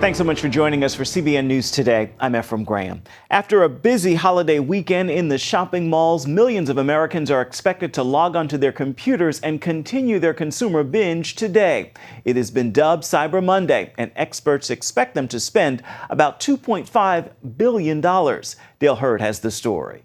Thanks so much for joining us for CBN News Today. I'm Ephraim Graham. After a busy holiday weekend in the shopping malls, millions of Americans are expected to log onto their computers and continue their consumer binge today. It has been dubbed Cyber Monday, and experts expect them to spend about $2.5 billion. Dale Hurd has the story.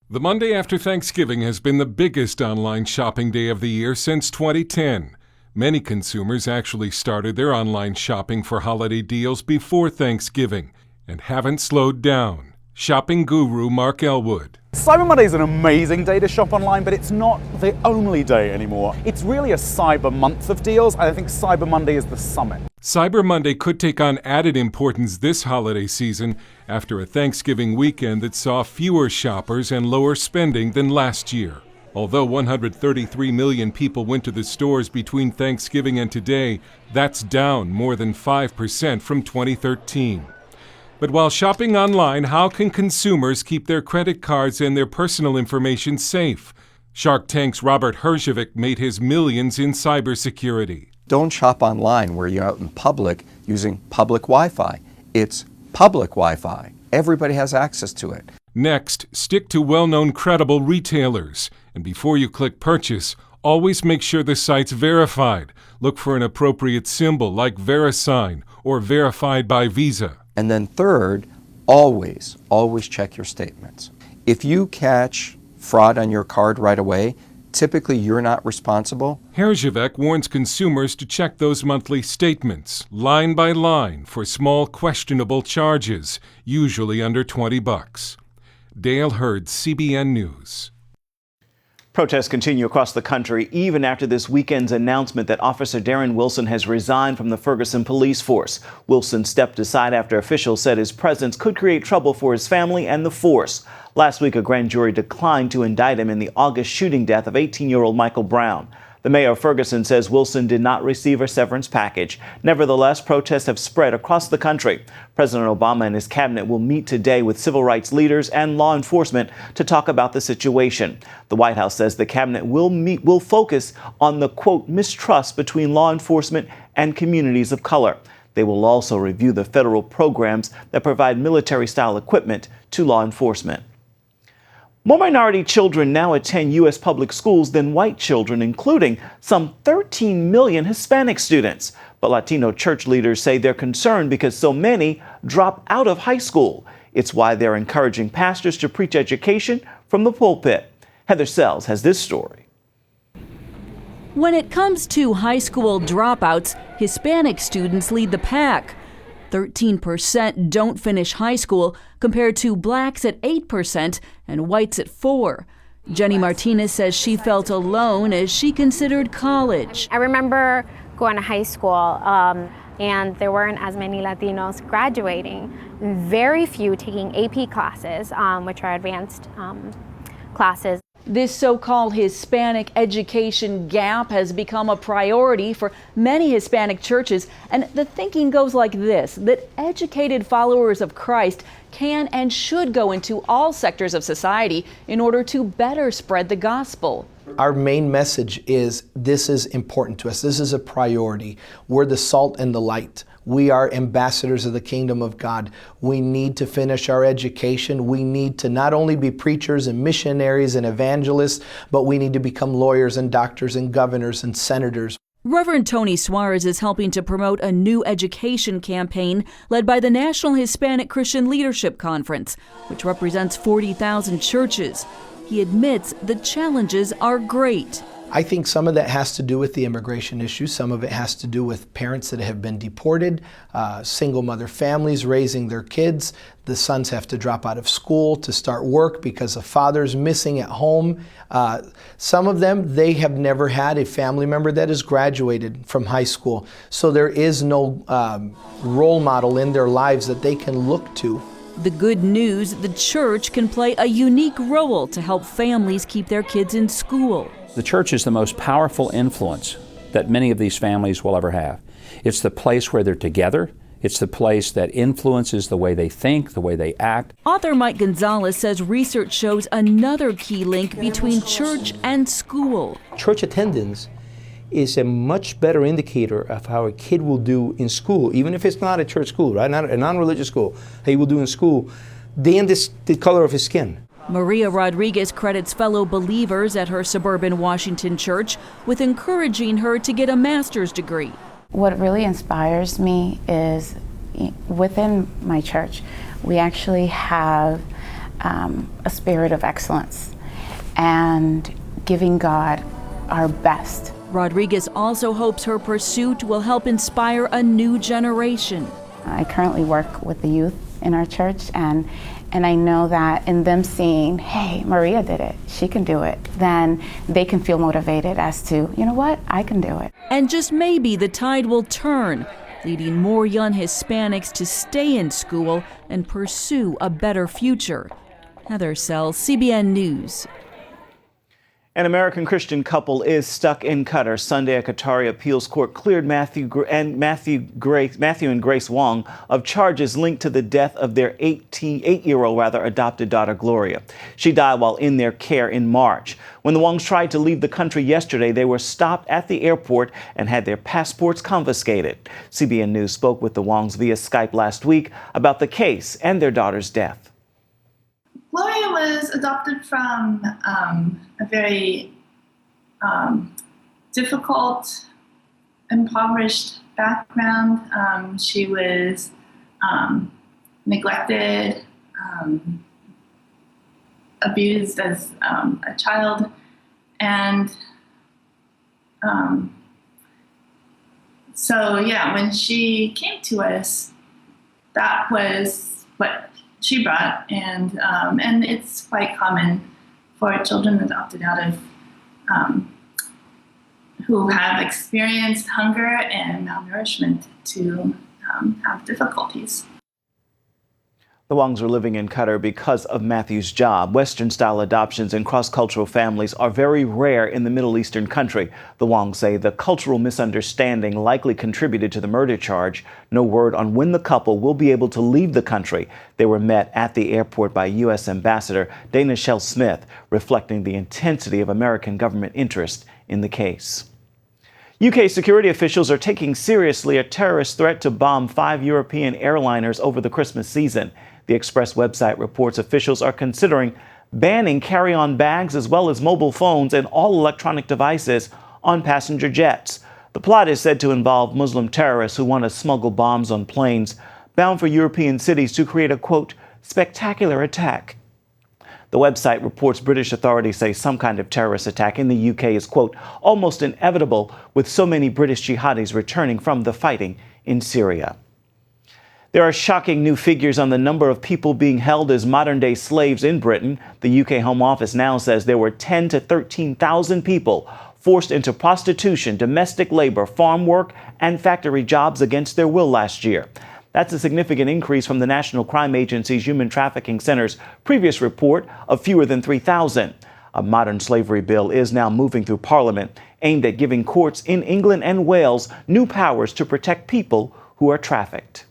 The Monday after Thanksgiving has been the biggest online shopping day of the year since 2010. Many consumers actually started their online shopping for holiday deals before Thanksgiving and haven't slowed down. Shopping guru Mark Elwood. Cyber Monday is an amazing day to shop online, but it's not the only day anymore. It's really a cyber month of deals, and I think Cyber Monday is the summit. Cyber Monday could take on added importance this holiday season after a Thanksgiving weekend that saw fewer shoppers and lower spending than last year. Although 133 million people went to the stores between Thanksgiving and today, that's down more than 5% from 2013. But while shopping online, how can consumers keep their credit cards and their personal information safe? Shark Tank's Robert Herjavec made his millions in cybersecurity. Don't shop online where you're out in public using public Wi-Fi. It's public Wi-Fi. Everybody has access to it. Next, stick to well-known credible retailers. And before you click purchase, always make sure the site's verified. Look for an appropriate symbol like VeriSign or Verified by Visa. And then third, always check your statements. If you catch fraud on your card right away, typically you're not responsible. Herjavec warns consumers to check those monthly statements, line by line, for small questionable charges, usually under $20. Dale Hurd, CBN News. Protests continue across the country even after this weekend's announcement that Officer Darren Wilson has resigned from the Ferguson police force. Wilson stepped aside after officials said his presence could create trouble for his family and the force. Last week, a grand jury declined to indict him in the August shooting death of 18-year-old Michael Brown. The mayor of Ferguson says Wilson did not receive a severance package. Nevertheless, protests have spread across the country. President Obama and his cabinet will meet today with civil rights leaders and law enforcement to talk about the situation. The White House says the cabinet will focus on the, quote, mistrust between law enforcement and communities of color. They will also review the federal programs that provide military-style equipment to law enforcement. More minority children now attend U.S. public schools than white children, including some 13 million Hispanic students. But Latino church leaders say they're concerned because so many drop out of high school. It's why they're encouraging pastors to preach education from the pulpit. Heather Sells has this story. When it comes to high school dropouts, Hispanic students lead the pack. 13% don't finish high school, compared to blacks at 8% and whites at 4%. Jenny Martinez says she felt alone as she considered college. I remember going to high school and there weren't as many Latinos graduating. Very few taking AP classes, which are advanced classes. This so-called Hispanic Education Gap has become a priority for many Hispanic churches, and the thinking goes like this, that educated followers of Christ can and should go into all sectors of society in order to better spread the gospel. Our main message is this is important to us. This is a priority. We're the salt and the light. We are ambassadors of the kingdom of God. We need to finish our education. We need to not only be preachers and missionaries and evangelists, but we need to become lawyers and doctors and governors and senators. Reverend Tony Suarez is helping to promote a new education campaign led by the National Hispanic Christian Leadership Conference, which represents 40,000 churches. He admits the challenges are great. I think some of that has to do with the immigration issue. Some of it has to do with parents that have been deported, single mother families raising their kids. The sons have to drop out of school to start work because the father's missing at home. Some of them, they have never had a family member that has graduated from high school. So there is no role model in their lives that they can look to. The good news, the church can play a unique role to help families keep their kids in school. The church is the most powerful influence that many of these families will ever have. It's the place where they're together. It's the place that influences the way they think, the way they act. Author Mike Gonzalez says research shows another key link between church and school. Church attendance is a much better indicator of how a kid will do in school, even if it's not a church school, right? Not a non-religious school, how he will do in school, than the color of his skin. Maria Rodriguez credits fellow believers at her suburban Washington church with encouraging her to get a master's degree. What really inspires me is within my church, we actually have a spirit of excellence and giving God our best. Rodriguez also hopes her pursuit will help inspire a new generation. I currently work with the youth in our church, and I know that in them seeing, hey, Maria did it, she can do it, then they can feel motivated as to, you know what, I can do it. And just maybe the tide will turn, leading more young Hispanics to stay in school and pursue a better future. Heather Sells, CBN News. An American Christian couple is stuck in Qatar. Sunday, a Qatari appeals court cleared Matthew and Grace Wong of charges linked to the death of their 8-year-old adopted daughter, Gloria. She died while in their care in March. When the Wongs tried to leave the country yesterday, they were stopped at the airport and had their passports confiscated. CBN News spoke with the Wongs via Skype last week about the case and their daughter's death. Gloria was adopted from a very difficult, impoverished background. She was neglected, abused as a child, and so yeah, when she came to us, that was what she brought, and it's quite common for children adopted out of who have experienced hunger and malnourishment to have difficulties. The Wongs were living in Qatar because of Matthew's job. Western-style adoptions and cross-cultural families are very rare in the Middle Eastern country. The Wongs say the cultural misunderstanding likely contributed to the murder charge. No word on when the couple will be able to leave the country. They were met at the airport by U.S. Ambassador Dana Shell Smith, reflecting the intensity of American government interest in the case. UK security officials are taking seriously a terrorist threat to bomb 5 European airliners over the Christmas season. The Express website reports officials are considering banning carry-on bags as well as mobile phones and all electronic devices on passenger jets. The plot is said to involve Muslim terrorists who want to smuggle bombs on planes bound for European cities to create a, quote, spectacular attack. The website reports British authorities say some kind of terrorist attack in the UK is, quote, almost inevitable with so many British jihadis returning from the fighting in Syria. There are shocking new figures on the number of people being held as modern-day slaves in Britain. The UK Home Office now says there were 10,000 to 13,000 people forced into prostitution, domestic labor, farm work, and factory jobs against their will last year. That's a significant increase from the National Crime Agency's Human Trafficking Center's previous report of fewer than 3,000. A modern slavery bill is now moving through Parliament, aimed at giving courts in England and Wales new powers to protect people who are trafficked.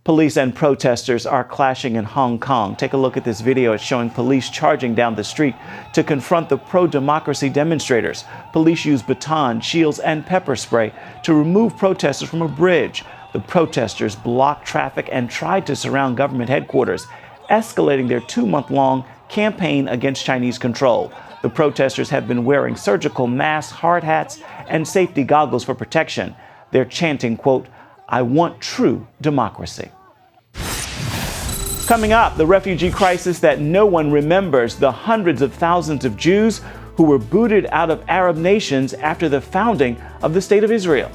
Police and protesters are clashing in Hong Kong. Take a look at this video. It's showing police charging down the street to confront the pro-democracy demonstrators. Police used batons, shields, and pepper spray to remove protesters from a bridge. The protesters blocked traffic and tried to surround government headquarters, escalating their 2-month-long campaign against Chinese control. The protesters have been wearing surgical masks, hard hats, and safety goggles for protection. They're chanting, quote, I want true democracy. Coming up, the refugee crisis that no one remembers, the hundreds of thousands of Jews who were booted out of Arab nations after the founding of the State of Israel.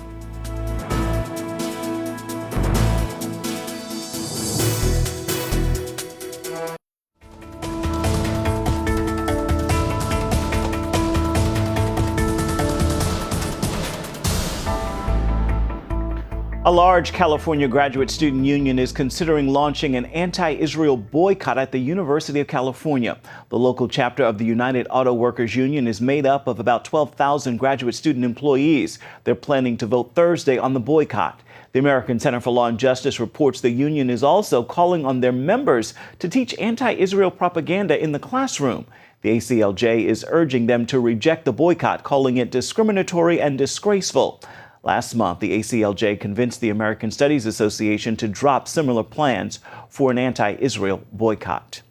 A large California graduate student union is considering launching an anti-Israel boycott at the University of California. The local chapter of the United Auto Workers Union is made up of about 12,000 graduate student employees. They're planning to vote Thursday on the boycott. The American Center for Law and Justice reports the union is also calling on their members to teach anti-Israel propaganda in the classroom. The ACLJ is urging them to reject the boycott, calling it discriminatory and disgraceful. Last month, the ACLJ convinced the American Studies Association to drop similar plans for an anti-Israel boycott.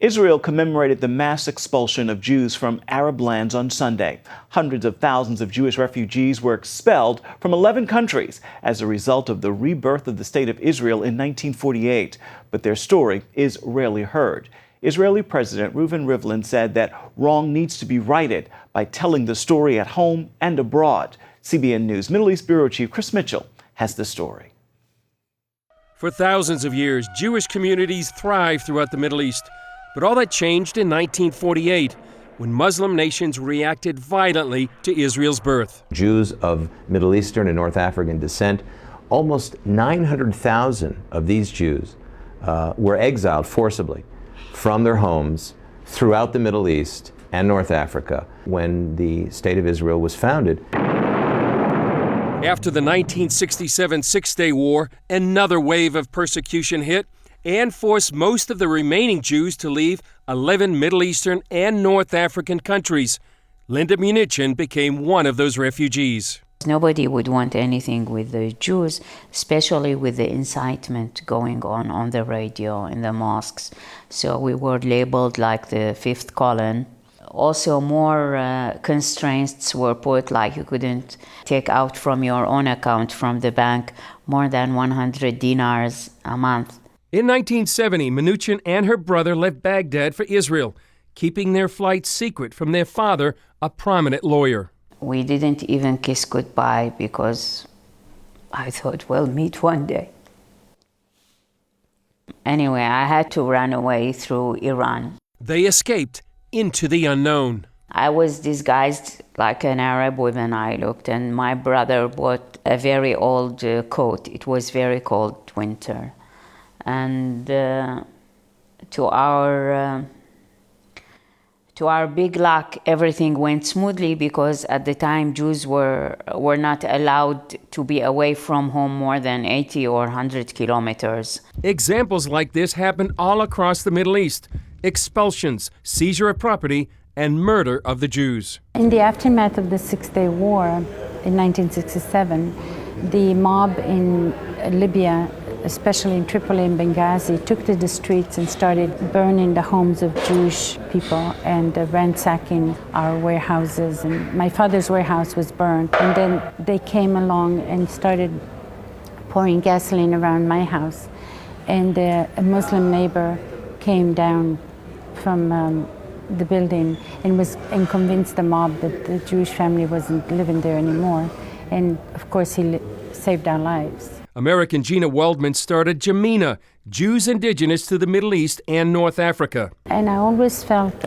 Israel commemorated the mass expulsion of Jews from Arab lands on Sunday. Hundreds of thousands of Jewish refugees were expelled from 11 countries as a result of the rebirth of the State of Israel in 1948. But their story is rarely heard. Israeli President Reuven Rivlin said that wrong needs to be righted by telling the story at home and abroad. CBN News Middle East Bureau Chief Chris Mitchell has the story. For thousands of years, Jewish communities thrived throughout the Middle East. But all that changed in 1948 when Muslim nations reacted violently to Israel's birth. Jews of Middle Eastern and North African descent, almost 900,000 of these Jews were exiled forcibly from their homes throughout the Middle East and North Africa when the State of Israel was founded. After the 1967 Six-Day War, another wave of persecution hit and forced most of the remaining Jews to leave 11 Middle Eastern and North African countries. Linda Munichen became one of those refugees. Nobody would want anything with the Jews, especially with the incitement going on the radio in the mosques. So we were labeled like the fifth column. Also, more constraints were put, like you couldn't take out from your own account from the bank more than 100 dinars a month. In 1970, Munichen and her brother left Baghdad for Israel, keeping their flight secret from their father, a prominent lawyer. We didn't even kiss goodbye because I thought we'll meet one day. Anyway, I had to run away through Iran. They escaped into the unknown. I was disguised like an Arab when I looked, and my brother bought a very old coat. It was very cold winter. And to our big luck, everything went smoothly because at the time Jews were not allowed to be away from home more than 80 or 100 kilometers. Examples like this happened all across the Middle East. Expulsions, seizure of property, and murder of the Jews. In the aftermath of the Six-Day War in 1967, the mob in Libya, especially in Tripoli and Benghazi, took to the streets and started burning the homes of Jewish people and ransacking our warehouses. And my father's warehouse was burned. And then they came along and started pouring gasoline around my house. And a Muslim neighbor came down from the building and convinced the mob that the Jewish family wasn't living there anymore. And of course, he saved our lives. American Gina Waldman started Jamina, Jews indigenous to the Middle East and North Africa. And I always felt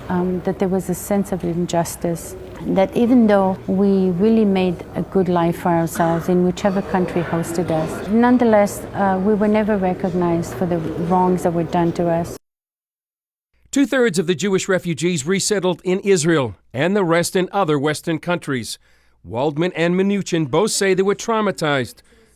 that there was a sense of injustice, that even though we really made a good life for ourselves in whichever country hosted us, nonetheless, we were never recognized for the wrongs that were done to us. 2/3 of the Jewish refugees resettled in Israel and the rest in other Western countries. Waldman and Munichen both say they were traumatized.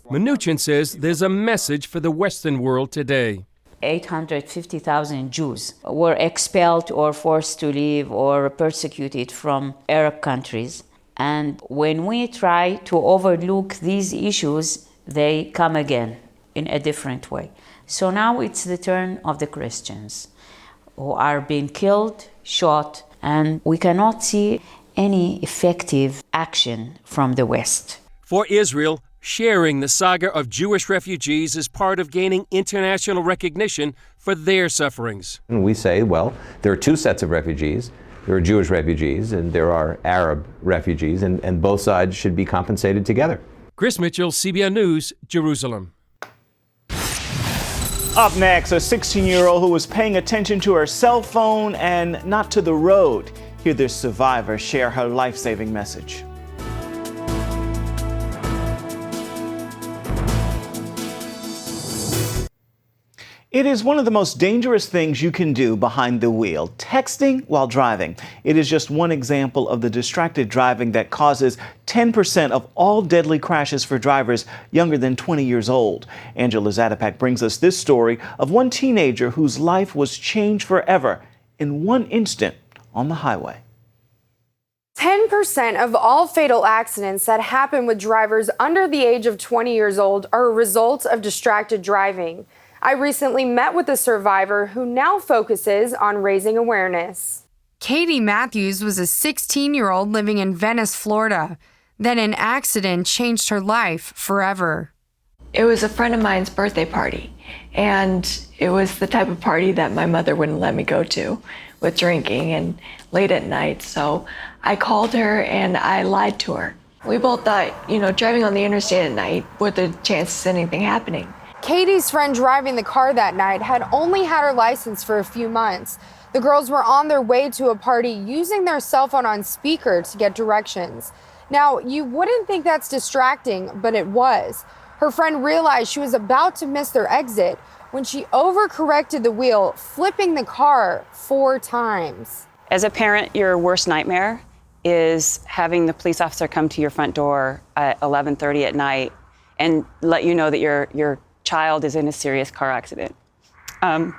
Munichen says there's a message for the Western world today. 850,000 Jews were expelled or forced to leave or persecuted from Arab countries. And when we try to overlook these issues, they come again in a different way. So now it's the turn of the Christians who are being killed, shot, and we cannot see any effective action from the West. For Israel, sharing the saga of Jewish refugees is part of gaining international recognition for their sufferings. And we say, well, there are two sets of refugees. There are Jewish refugees and there are Arab refugees, and both sides should be compensated together. Chris Mitchell, CBN News, Jerusalem. Up next, a 16-year-old who was paying attention to her cell phone and not to the road. Hear this survivor share her life-saving message. It is one of the most dangerous things you can do behind the wheel, texting while driving. It is just one example of the distracted driving that causes 10% of all deadly crashes for drivers younger than 20 years old. Angela Zadapak brings us this story of one teenager whose life was changed forever in one instant on the highway. 10% of all fatal accidents that happen with drivers under the age of 20 years old are a result of distracted driving. I recently met with a survivor who now focuses on raising awareness. Katie Matthews was a 16-year-old living in Venice, Florida. Then an accident changed her life forever. It was a friend of mine's birthday party, and it was the type of party that my mother wouldn't let me go to, with drinking and late at night. So I called her and I lied to her. We both thought, driving on the interstate at night, what the chances of anything happening? Katie's friend driving the car that night had only had her license for a few months. The girls were on their way to a party using their cell phone on speaker to get directions. Now, you wouldn't think that's distracting, but it was. Her friend realized she was about to miss their exit when she overcorrected the wheel, flipping the car 4 times. As a parent, your worst nightmare is having the police officer come to your front door at 11:30 at night and let you know that your child is in a serious car accident. In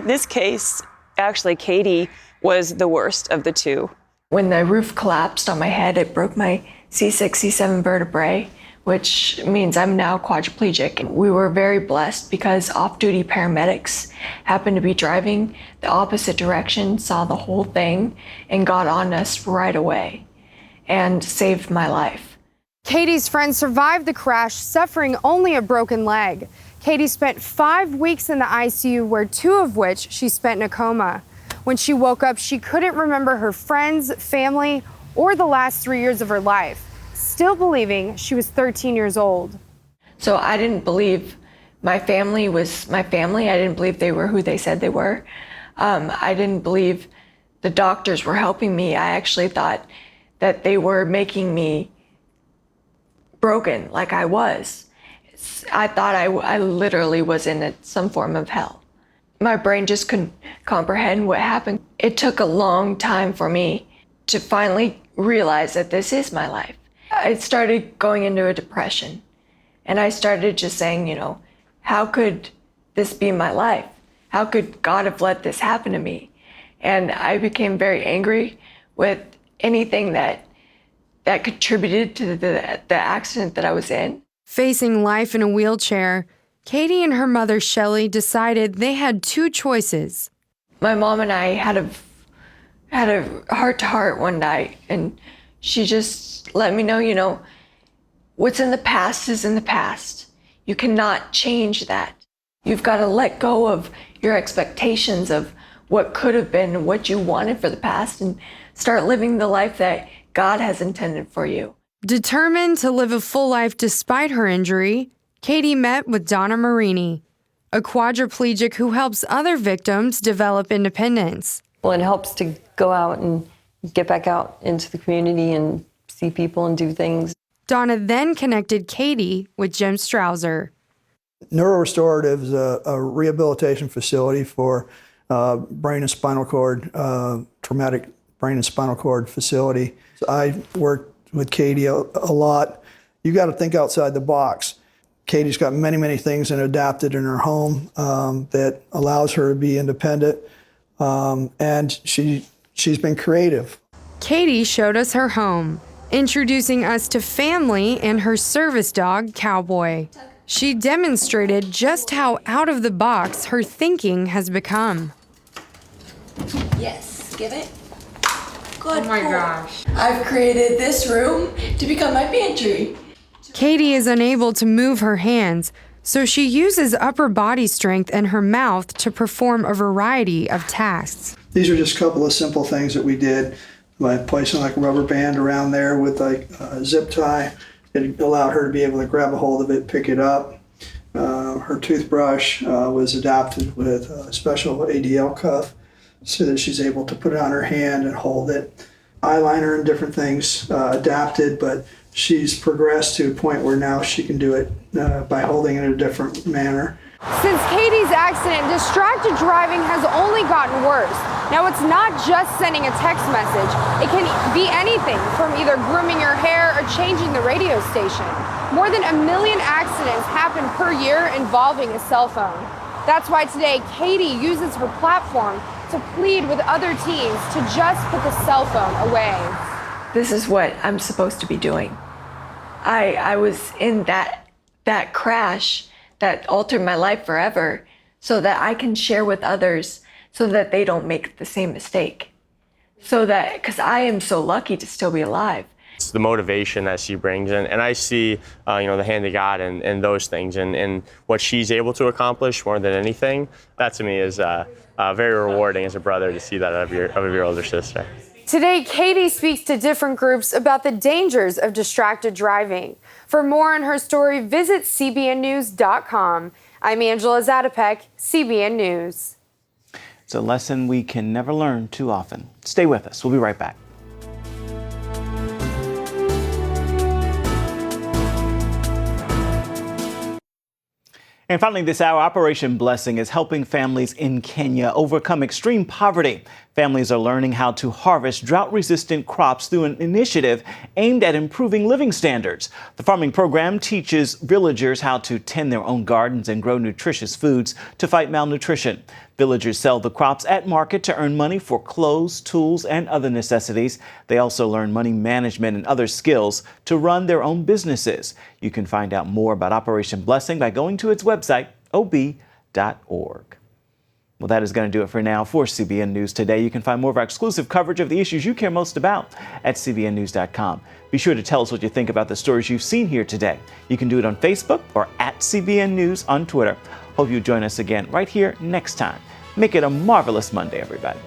this case, actually, Katie was the worst of the two. When the roof collapsed on my head, it broke my C6, C7 vertebrae, which means I'm now quadriplegic. We were very blessed because off-duty paramedics happened to be driving the opposite direction, saw the whole thing, and got on us right away and saved my life. Katie's friend survived the crash, suffering only a broken leg. Katie spent 5 weeks in the ICU, where 2 of which she spent in a coma. When she woke up, she couldn't remember her friends, family, or the last 3 years of her life, still believing she was 13 years old. So I didn't believe my family was my family. I didn't believe they were who they said they were. I didn't believe the doctors were helping me. I actually thought that they were making me broken like I was. I thought I literally was in some form of hell. My brain just couldn't comprehend what happened. It took a long time for me to finally realize that this is my life. I started going into a depression, and I started just saying, how could this be my life? How could God have let this happen to me? And I became very angry with anything that contributed to the accident that I was in. Facing life in a wheelchair, Katie and her mother, Shelley, decided they had 2 choices. My mom and I had a heart-to-heart one night, and she just let me know, what's in the past is in the past. You cannot change that. You've got to let go of your expectations of what could have been and what you wanted for the past and start living the life that God has intended for you. Determined to live a full life despite her injury, Katie met with Donna Marini, a quadriplegic who helps other victims develop independence. Well, it helps to go out and get back out into the community and see people and do things. Donna then connected Katie with Jim Strouser. Neurorestorative is a rehabilitation facility for brain and spinal cord, traumatic brain and spinal cord facility. So I worked with Katie a lot. You got to think outside the box. Katie's got many, many things adapted in her home that allows her to be independent, and she's been creative. Katie showed us her home, introducing us to family and her service dog, Cowboy. She demonstrated just how out of the box her thinking has become. Yes, give it. Good. Oh my gosh. I've created this room to become my pantry. Katie is unable to move her hands, so she uses upper body strength and her mouth to perform a variety of tasks. These are just a couple of simple things that we did by placing like a rubber band around there with like a zip tie. It allowed her to be able to grab a hold of it, pick it up. Her toothbrush was adapted with a special ADL cuff so that she's able to put it on her hand and hold it. Eyeliner and different things adapted, but she's progressed to a point where now she can do it by holding it in a different manner. Since Katie's accident, distracted driving has only gotten worse. Now it's not just sending a text message. It can be anything from either grooming your hair or changing the radio station. More than 1 million accidents happen per year involving a cell phone. That's why today Katie uses her platform to to plead with other teens to just put the cell phone away. This is what I'm supposed to be doing. I was in that crash that altered my life forever so that I can share with others so that they don't make the same mistake. So that, because I am so lucky to still be alive. It's the motivation that she brings, and I see, the hand of God and those things, and what she's able to accomplish more than anything. That to me is very rewarding as a brother to see that of your older sister. Today, Katie speaks to different groups about the dangers of distracted driving. For more on her story, visit cbnnews.com. I'm Angela Zatopek, CBN News. It's a lesson we can never learn too often. Stay with us. We'll be right back. And finally this hour, Operation Blessing is helping families in Kenya overcome extreme poverty. Families are learning how to harvest drought-resistant crops through an initiative aimed at improving living standards. The farming program teaches villagers how to tend their own gardens and grow nutritious foods to fight malnutrition. Villagers sell the crops at market to earn money for clothes, tools, and other necessities. They also learn money management and other skills to run their own businesses. You can find out more about Operation Blessing by going to its website, ob.org. Well, that is going to do it for now for CBN News Today. You can find more of our exclusive coverage of the issues you care most about at cbnnews.com. Be sure to tell us what you think about the stories you've seen here today. You can do it on Facebook or at CBN News on Twitter. Hope you join us again right here next time. Make it a marvelous Monday, everybody.